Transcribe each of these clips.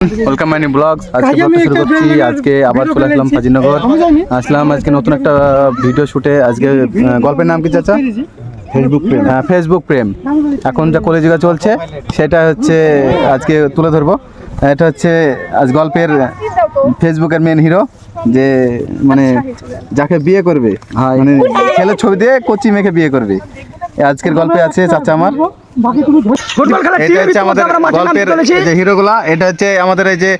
Welcome my new blogs. আজকে ব্লগটা শুরু করছি। আজকে আবার চলে আসলাম ফাজিনগর। আসলাম আজকে নতুন একটা ভিডিও শুটে। আজকে গল্পের নাম কি চাচা? ফেসবুক প্রেম। হ্যাঁ, ফেসবুক প্রেম। এখন যা কলেজিকা চলছে সেটা হচ্ছে আজকে তুলে ধরবো। এটা হচ্ছে আজ গল্পের ফেসবুকের মেন হিরো, যে মানে যাকে বিয়ে করবে, মানে ছেলের ছবি দিয়ে কচি মেয়েকে বিয়ে করবে। আজকের গল্পে আছে চাচা আমার। এটা হচ্ছে আমাদের গল্পের যে হিরোগুলা। এটা হচ্ছে আমাদের এই যে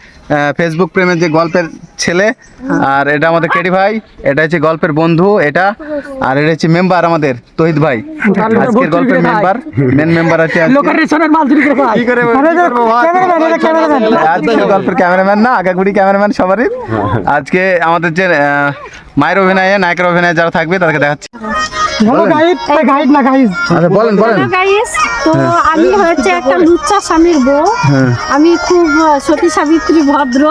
ফেসবুক প্রেমের যে গল্পের ছেলে, আর এটা আমাদের কেডি ভাই। এটা হচ্ছে গল্পের বন্ধু এটা, আর এটা হচ্ছে মেম্বার আমাদের তহিদ ভাই। আজকের গল্পের মেম্বার, মেন মেম্বার আছে আজকের গল্পের ক্যামেরাম্যান, না আগাগুড়ি ক্যামেরাম্যান সবারই। আজকে আমাদের যে মায়ের অভিনয়ে, নায়কের অভিনয়ে যারা থাকবে তাদেরকে দেখাচ্ছি। বলেন বলেন। তো আমি হচ্ছে একটা লুচ্চা স্বামীর বউ। আমি খুব সতী সাবিত্রী ভদ্র।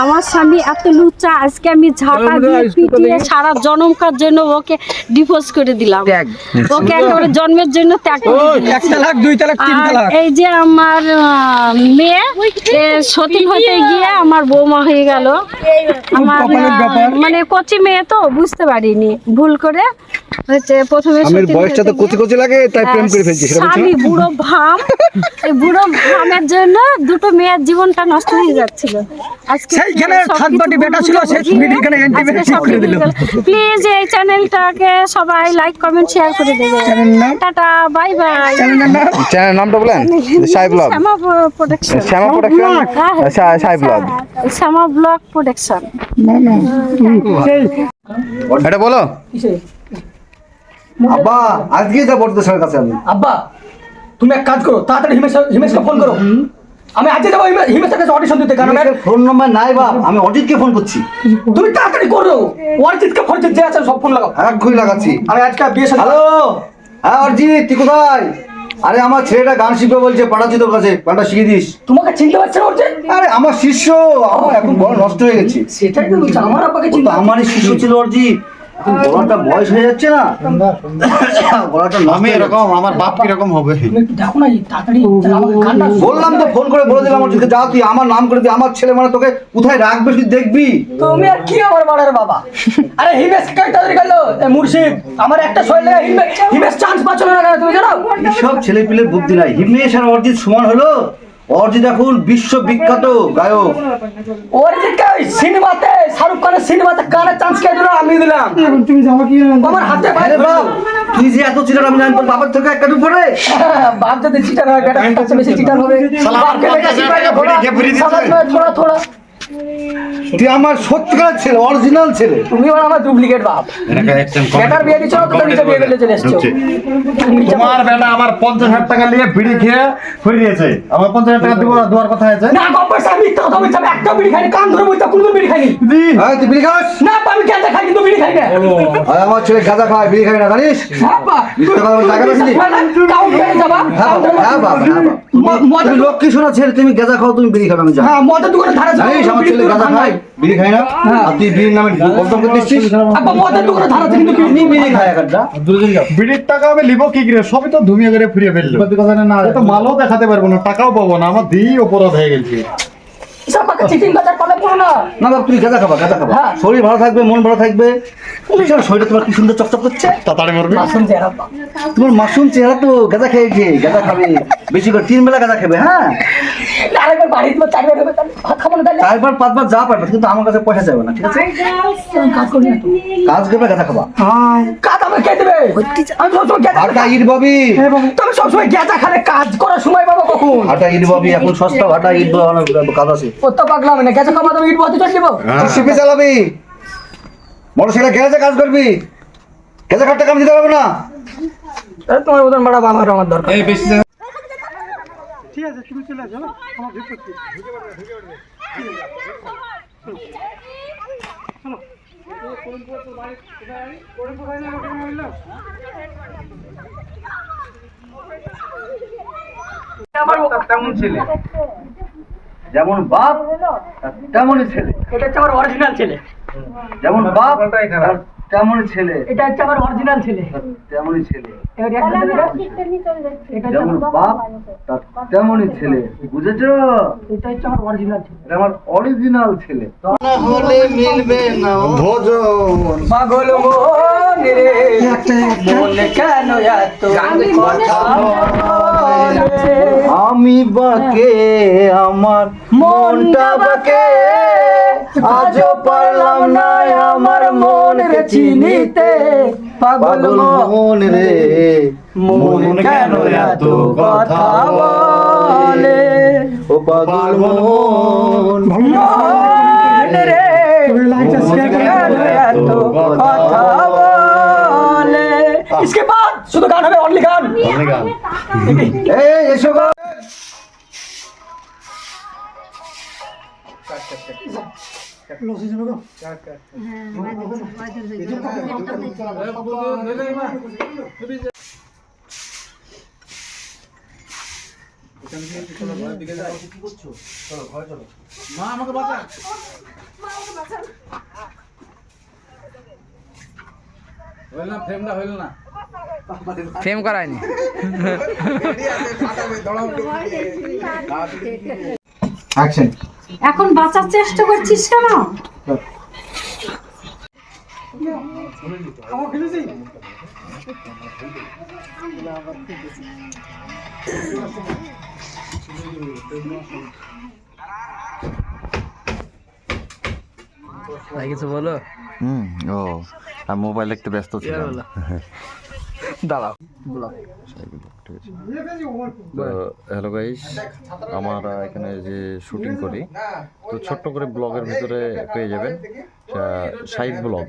আমার স্বামী এত লুচ্চা, আজকে আমি ঝাঁটা দিয়ে পিটিয়ে সারা জনমকার জন্য ওকে ডিভোর্স করে দিলাম। ওকে একেবারে জন্মের জন্য ত্যাগ করে দিলাম। এই যে আমার মেয়ে সতীন হতে গিয়ে আমার বৌমা হয়ে গেল। আমার মানে কচি মেয়ে তো বুঝতে পারিনি, ভুল করে হচ্ছে প্রথমে বয়সটা তো কচি কচি লাগে, তাই প্রেম করে ফেলছি। স্বামী বুড়ো ভাম, এই বুড়ো ভামের জন্য দুটো মেয়ের জীবনটা নষ্ট হয়ে যাচ্ছিল। আজকে প্লিজ এই চ্যানেলটাকে সবাই লাইক কমেন্ট শেয়ার করে দেবে। Tata, bye bye. চ্যানেলের নামটা বলেন। সাই ব্লগ, শ্যামা প্রোডাকশন, শ্যামা প্রোডাকশন, সাই ব্লগ, শ্যামা ব্লগ প্রোডাকশন। এটা বলো। আব্বা আজকে যা বলতে স্যার কাছে আমি। আব্বা তুমি এক কাজ করো, তাড়াতাড়ি হিমেশকে ফোন করো। আমি আজকে যাবো হিমেশের কাছে অডিশন দিতে। কারণ ফোন নাম্বার নাই বাপ, আমি অজিতকে ফোন করছি। তুমি তাড়াতাড়ি করো, অরিজিৎকে ফোন যে আছে সব ফোন লাগাও। এক ঘুরি লাগাচ্ছি। আমি আজকে বিয়ে সাথে। হ্যালো, হ্যাঁ অরিজিৎ তুই কোথায়? আরে আমার ছেলেটা গান শিখবে বলছে, পাঠাচ্ছি তোর কাছে, গানটা শিখিয়ে দিস। তোমাকে চিনতে পারছে না অরিজিৎ? আরে আমার শিষ্য, আমার এখন বড় নষ্ট হয়ে গেছে। সেটাই তো বলছি, আমার আব্বাকে ও তো চিনতে। আমারই শিষ্য ছিল অরিজিৎ, গলাটা বয়স হয়ে যাচ্ছে না, গলাটা নামে এরকম, আমার বাপ কিরকম হবে। তুমি একটু দেখো না তাড়াতাড়ি, আমাকে গানটা বললাম তো, ফোন করে বলে দিলাম অরিজিৎকে, যা তুই আমার নাম করে দিই। আমার ছেলে মানে তোকে কোথায় রাখবে তুই দেখবি। তুমি আর কি আমার বাড়ার বাবা। আরে হিমেশ কাই তাড়াতাড়ি গেল মুর্শিদ, আমার একটা শৈল হিমেশ চান্স পাচ্ছিল না, তুমি জানো? সব ছেলে পিলের বুদ্ধি নাই। হিমেশ আর অরিজিৎ সমান হলো? অরিজিৎ এখন বিশ্ববিখ্যাত গায়ক। অরিজিৎ কে সিনেমাতে, শাহরুখ খানের সিনেমাতে গানের চান্স কে দিল? আমি দিলাম। তুমি জানো কি আমার হাতে আরে বাপ, তুই যে এত চিটার আমি জানি, তোর বাবার থেকে একটা উপরে বাপ যদি চিটার হয়, বেটা সবচেয়ে বেশি চিটার হবে। বাপকে বেটা চিটার থোড়া থোড়া। তুই আমার সত্যিকার ছেলে, অরিজিনাল ছেলে। তুমি আমার ডুপ্লিকেট বাপ। বেটার বিয়ে দিচ্ছ না, তো নিচে বিয়ে করে চলে এসছো। তোমার বেটা আমার 50,000 টাকা নিয়ে বিড়ি খেয়ে ফিরিয়েছে। আমার 50,000 টাকা দেওয়ার কথা আছে না। গপ্পর সামি তো তুমি সব একটা বিড়ি খাইনি, কান ধরে বইতা কোন বিড়ি খাইনি। হ্যাঁ তুই বিড়ি খাস না? আমি গাঁজা খাই কিন্তু বিড়ি খাই না। আর আমার ছেলে গাঁজা খায়, বিড়ি খায় না, জানিস? বাবা মিথ্যা কথা বলে টাকা বেশি। কাউন্ট করে যাবা। হ্যাঁ বাবা, হ্যাঁ বাবা, হ্যাঁ বাবা। তুমি লক্ষ্মী শোনা ছেলে, তুমি গাঁজা খাও, তুমি বিড়ি খাও, আমি জানি। হ্যাঁ, মদের দোকানে ধারে জানিস আমার ছেলে গাঁজা খায়, বিড়ি খায় না, আর তুই বিড়ির নামে বদনাম করে দিচ্ছিস। আব্বা মদের দোকানে ধারে কিন্তু বিড়ি খায় একটা। বিড়ির টাকা আমি লিবো কি করে? সবই তো ধুমিয়ে করে ফিরিয়ে ফেললো। না তো মালও দেখাতে পারবো না, টাকাও পাবো না, আমার দিই অপরাধ হয়ে গেছে। সব টাকা চিটিং বাজার পালে পড়ো না। না বাবা, তুমি গাঁজা খাবা, গাঁজা খাবা, শরীর ভালো থাকবে, মন ভালো থাকবে। শরীরটা তোমার কি সুন্দর চকচক করছে। তাড়াতাড়ি মরবি। মাসুম চেহারা বাবা। তোমার মাসুম চেহারা তো, গাঁজা খেয়ে খেয়ে। গাঁজা খাবে বেশি করে, 3 বেলা গাঁজা খাবে। হ্যাঁ, আরেকবার বাড়িতে 4 বার হবে, তাহলে ভাত খাবো না। তাহলে 4 বার 5 বার যা পারবে, কিন্তু আমার কাছে পয়সা চাইবে না, ঠিক আছে? কাজ করবি না তো। কাজ করবে, গাঁজা খাবা। কাজ আমার কে দেবে? আমি সবসময় গেঁজা আটা ইট ববি, তুমি সবসময় গেঁজা খালে কাজ করার সময় পাবো কখন? আটা ইট ববি এখন সস্তা। আটা ইট বানানোর কাজ আছে। কত পাগলা আমি না, গেঁজা খাবো তুমি ইট বলতে চলে যাবো। শিপে চালাবি, বড় ছেলে গ্যারেজে কাজ করবি, গেঁজা খাটটা কাম দিতে পারবো না। তোমার মতন বড় আমার দরকার। ঠিক আছে, তুমি চলে আসো আমার ভিতর থেকে। তেমন ছেলে, যেমন বাপ তেমনই ছেলে। এটা হচ্ছে আমার অরিজিনাল ছেলে। যেমন বাপ তেমনই ছেলে, এটা হচ্ছে আমার অরিজিনাল ছেলে। তেমনই ছেলে, এবার একটা দিকে এটা হচ্ছে যেমন বাপ তার তেমনই ছেলে, বুঝেছো? এটা হচ্ছে আমার অরিজিনাল ছেলে। এটা আমার অরিজিনাল ছেলে। না হলে মিলবে না ভোজন। পাগল মন রে মন কেন এত কথা বলে? আমি বাকে আমার মনটা বাকে, আজও পারলাম না আমার মন রে চিনিতে। পাগল মন রে মন কেন এত কথা বলে? ও পাগল মন মন রে মন কেন এত কথা বলে? इसके बाद শুধু গান হবে, অনলি গান। এই এসো গো। ফেম করায়নি। অ্যাকশন। এখন বাঁচার চেষ্টা করছিস কেন? ভাই কিছু বলো। ও আর মোবাইল একটু ব্যস্ত ছিলাম। দাঁড়াও। হ্যালো গাইস, আমরা এখানে যে শুটিং করি, তো ছোট্ট করে ব্লগের ভিতরে পেয়ে যাবেন সাইড ব্লগ